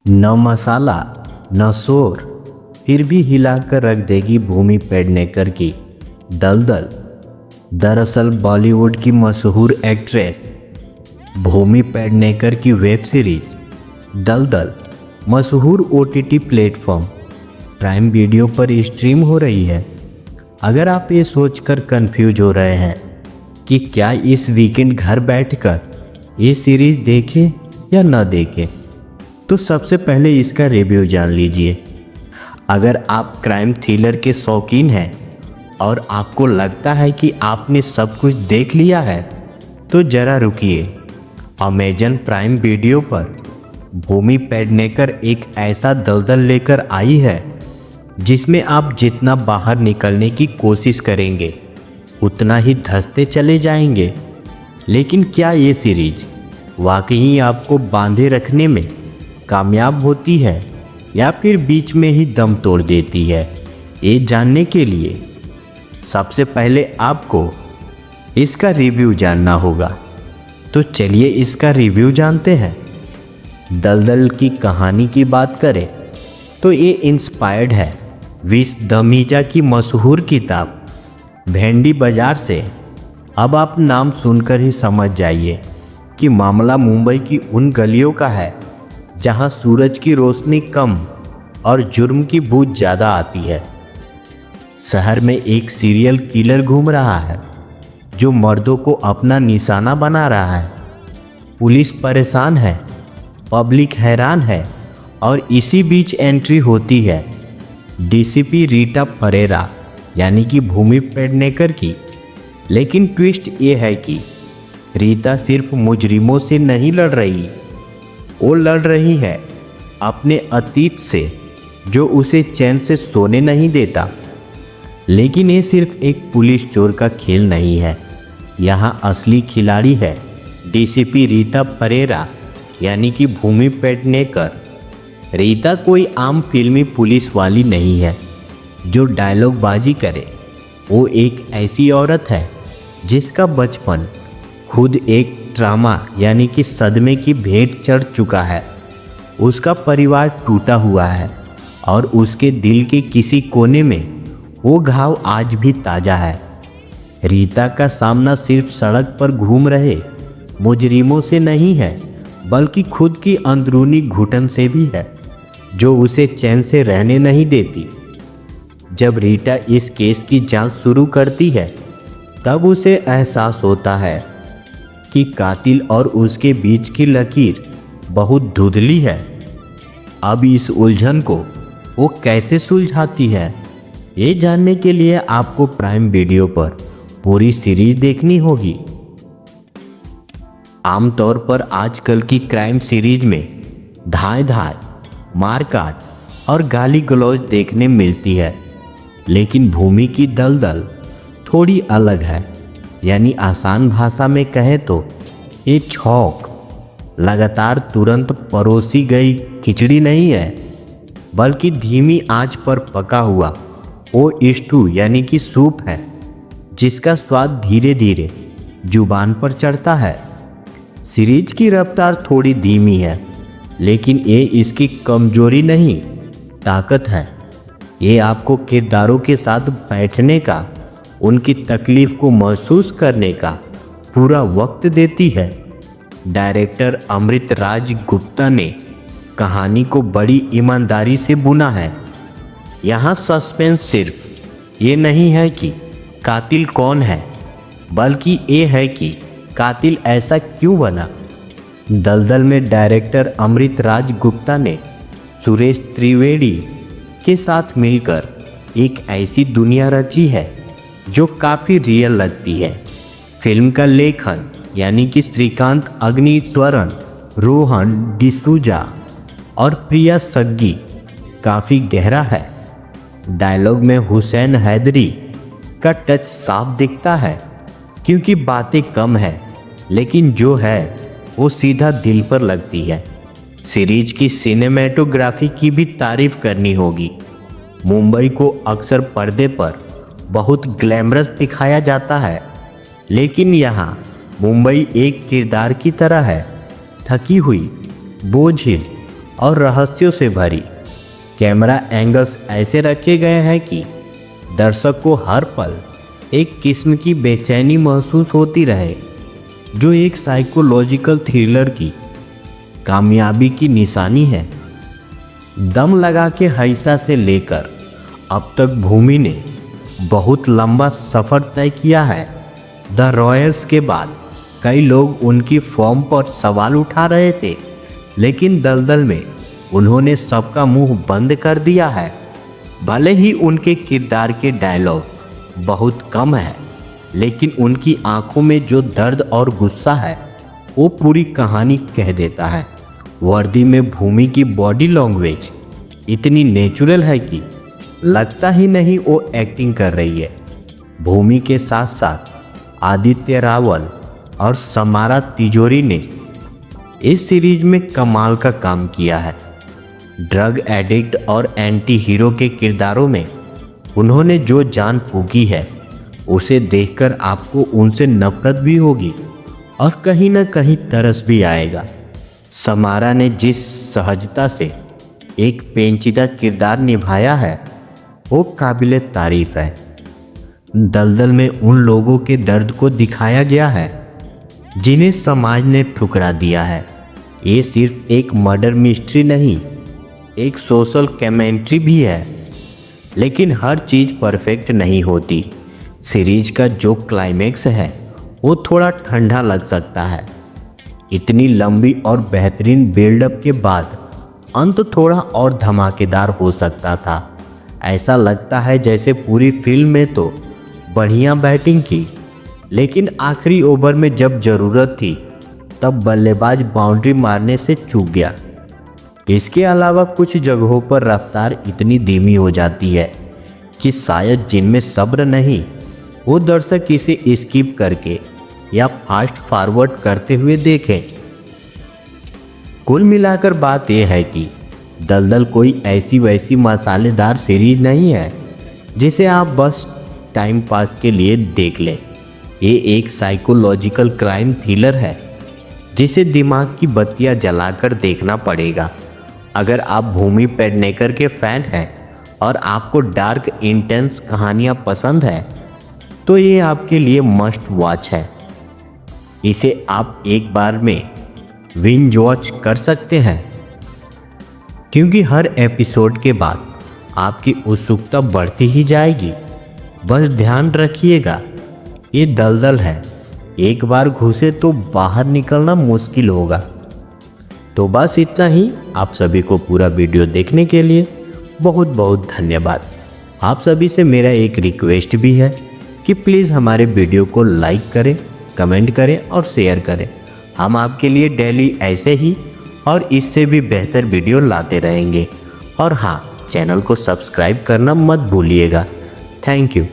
न मसाला न शोर, फिर भी हिलाकर रख देगी भूमि पेडनेकर की दलदल। दरअसल बॉलीवुड की मशहूर एक्ट्रेस भूमि पेडनेकर की वेब सीरीज दलदल मशहूर OTT प्लेटफॉर्म प्राइम वीडियो पर स्ट्रीम हो रही है। अगर आप ये सोचकर कंफ्यूज हो रहे हैं कि क्या इस वीकेंड घर बैठकर ये सीरीज देखें या न देखें, तो सबसे पहले इसका रिव्यू जान लीजिए। अगर आप क्राइम थ्रिलर के शौकीन हैं और आपको लगता है कि आपने सब कुछ देख लिया है, तो ज़रा रुकिए। अमेजन प्राइम वीडियो पर भूमि पेडनेकर एक ऐसा दलदल लेकर आई है जिसमें आप जितना बाहर निकलने की कोशिश करेंगे उतना ही धंसते चले जाएंगे। लेकिन क्या ये सीरीज वाकई आपको बांधे रखने में कामयाब होती है या फिर बीच में ही दम तोड़ देती है? ये जानने के लिए सबसे पहले आपको इसका रिव्यू जानना होगा। तो चलिए इसका रिव्यू जानते हैं। दलदल की कहानी की बात करें तो ये इंस्पायर्ड है विस दमीजा की मशहूर किताब भेंडी बाजार से। अब आप नाम सुनकर ही समझ जाइए कि मामला मुंबई की उन गलियों का है जहां सूरज की रोशनी कम और जुर्म की बू ज़्यादा आती है। शहर में एक सीरियल किलर घूम रहा है जो मर्दों को अपना निशाना बना रहा है। पुलिस परेशान है, पब्लिक हैरान है और इसी बीच एंट्री होती है DCP रीटा परेरा यानी कि भूमि पेडनेकर की। लेकिन ट्विस्ट ये है कि रीता सिर्फ मुजरिमों से नहीं लड़ रही, वो लड़ रही है अपने अतीत से जो उसे चैन से सोने नहीं देता। लेकिन ये सिर्फ एक पुलिस चोर का खेल नहीं है, यहाँ असली खिलाड़ी है DCP रीता परेरा यानी कि भूमि पेडनेकर। रीता कोई आम फिल्मी पुलिस वाली नहीं है जो डायलॉग बाजी करे। वो एक ऐसी औरत है जिसका बचपन खुद एक ट्रामा यानी कि सदमे की भेंट चढ़ चुका है। उसका परिवार टूटा हुआ है और उसके दिल के किसी कोने में वो घाव आज भी ताज़ा है। रीता का सामना सिर्फ सड़क पर घूम रहे मुजरिमों से नहीं है, बल्कि खुद की अंदरूनी घुटन से भी है जो उसे चैन से रहने नहीं देती। जब रीटा इस केस की जांच शुरू करती है तब उसे एहसास होता है कि कातिल और उसके बीच की लकीर बहुत धुंधली है। अब इस उलझन को वो कैसे सुलझाती है, ये जानने के लिए आपको प्राइम वीडियो पर पूरी सीरीज देखनी होगी। आमतौर पर आजकल की क्राइम सीरीज में धाए मारकाट और गाली गलौज देखने मिलती है, लेकिन भूमि की दलदल थोड़ी अलग है। यानी आसान भाषा में कहें तो ये छौक लगातार तुरंत परोसी गई खिचड़ी नहीं है, बल्कि धीमी आंच पर पका हुआ वो स्टू यानी कि सूप है जिसका स्वाद धीरे धीरे जुबान पर चढ़ता है। सीरीज की रफ्तार थोड़ी धीमी है, लेकिन ये इसकी कमजोरी नहीं, ताकत है। ये आपको किरदारों के साथ बैठने का, उनकी तकलीफ को महसूस करने का पूरा वक्त देती है। डायरेक्टर अमृत राज गुप्ता ने कहानी को बड़ी ईमानदारी से बुना है। यहाँ सस्पेंस सिर्फ ये नहीं है कि कातिल कौन है, बल्कि ये है कि कातिल ऐसा क्यों बना। दलदल में डायरेक्टर अमृत राज गुप्ता ने सुरेश त्रिवेदी के साथ मिलकर एक ऐसी दुनिया रची है जो काफ़ी रियल लगती है। फिल्म का लेखन यानी कि श्रीकांत अग्निस्वरन, रोहन डिसूजा और प्रिया सग्गी काफ़ी गहरा है। डायलॉग में हुसैन हैदरी का टच साफ दिखता है क्योंकि बातें कम है, लेकिन जो है वो सीधा दिल पर लगती है। सीरीज की सिनेमेटोग्राफी की भी तारीफ करनी होगी। मुंबई को अक्सर पर्दे पर बहुत ग्लैमरस दिखाया जाता है, लेकिन यहाँ मुंबई एक किरदार की तरह है, थकी हुई, बोझिल और रहस्यों से भरी। कैमरा एंगल्स ऐसे रखे गए हैं कि दर्शक को हर पल एक किस्म की बेचैनी महसूस होती रहे, जो एक साइकोलॉजिकल थ्रिलर की कामयाबी की निशानी है। दम लगा के हैसा से लेकर अब तक भूमि ने बहुत लंबा सफ़र तय किया है। द रॉयल्स के बाद कई लोग उनकी फॉर्म पर सवाल उठा रहे थे, लेकिन दलदल में उन्होंने सबका मुंह बंद कर दिया है। भले ही उनके किरदार के डायलॉग बहुत कम है, लेकिन उनकी आंखों में जो दर्द और गुस्सा है वो पूरी कहानी कह देता है। वर्दी में भूमि की बॉडी लैंग्वेज इतनी नेचुरल है कि लगता ही नहीं वो एक्टिंग कर रही है। भूमि के साथ साथ आदित्य रावल और समारा तिजोरी ने इस सीरीज में कमाल का काम किया है। ड्रग एडिक्ट और एंटी हीरो के किरदारों में उन्होंने जो जान फूंकी है, उसे देखकर आपको उनसे नफरत भी होगी और कहीं ना कहीं तरस भी आएगा। समारा ने जिस सहजता से एक पेचीदा किरदार निभाया है वो काबिले तारीफ है। दलदल में उन लोगों के दर्द को दिखाया गया है जिन्हें समाज ने ठुकरा दिया है। ये सिर्फ एक मर्डर मिस्ट्री नहीं, एक सोशल कमेंट्री भी है। लेकिन हर चीज़ परफेक्ट नहीं होती। सीरीज का जो क्लाइमेक्स है वो थोड़ा ठंडा लग सकता है। इतनी लंबी और बेहतरीन बिल्डअप के बाद अंत थोड़ा और धमाकेदार हो सकता था। ऐसा लगता है जैसे पूरी फिल्म में तो बढ़िया बैटिंग की, लेकिन आखिरी ओवर में जब ज़रूरत थी तब बल्लेबाज बाउंड्री मारने से चूक गया। इसके अलावा कुछ जगहों पर रफ्तार इतनी धीमी हो जाती है कि शायद जिनमें सब्र नहीं वो दर्शक इसे स्किप करके या फास्ट फॉरवर्ड करते हुए देखें। कुल मिलाकर बात यह है कि दलदल कोई ऐसी वैसी मसालेदार सीरीज नहीं है जिसे आप बस टाइम पास के लिए देख लें। ये एक साइकोलॉजिकल क्राइम थ्रिलर है जिसे दिमाग की बत्तियां जलाकर देखना पड़ेगा। अगर आप भूमि पेडनेकर के फैन हैं और आपको डार्क इंटेंस कहानियां पसंद है तो ये आपके लिए मस्ट वॉच है। इसे आप एक बार में बिंज वॉच कर सकते हैं, क्योंकि हर एपिसोड के बाद आपकी उत्सुकता बढ़ती ही जाएगी। बस ध्यान रखिएगा, ये दलदल है, एक बार घुसे तो बाहर निकलना मुश्किल होगा। तो बस इतना ही। आप सभी को पूरा वीडियो देखने के लिए बहुत बहुत धन्यवाद। आप सभी से मेरा एक रिक्वेस्ट भी है कि प्लीज़ हमारे वीडियो को लाइक करें, कमेंट करें और शेयर करें। हम आपके लिए डेली ऐसे ही और इससे भी बेहतर वीडियो लाते रहेंगे। और हाँ, चैनल को सब्सक्राइब करना मत भूलिएगा। Thank you.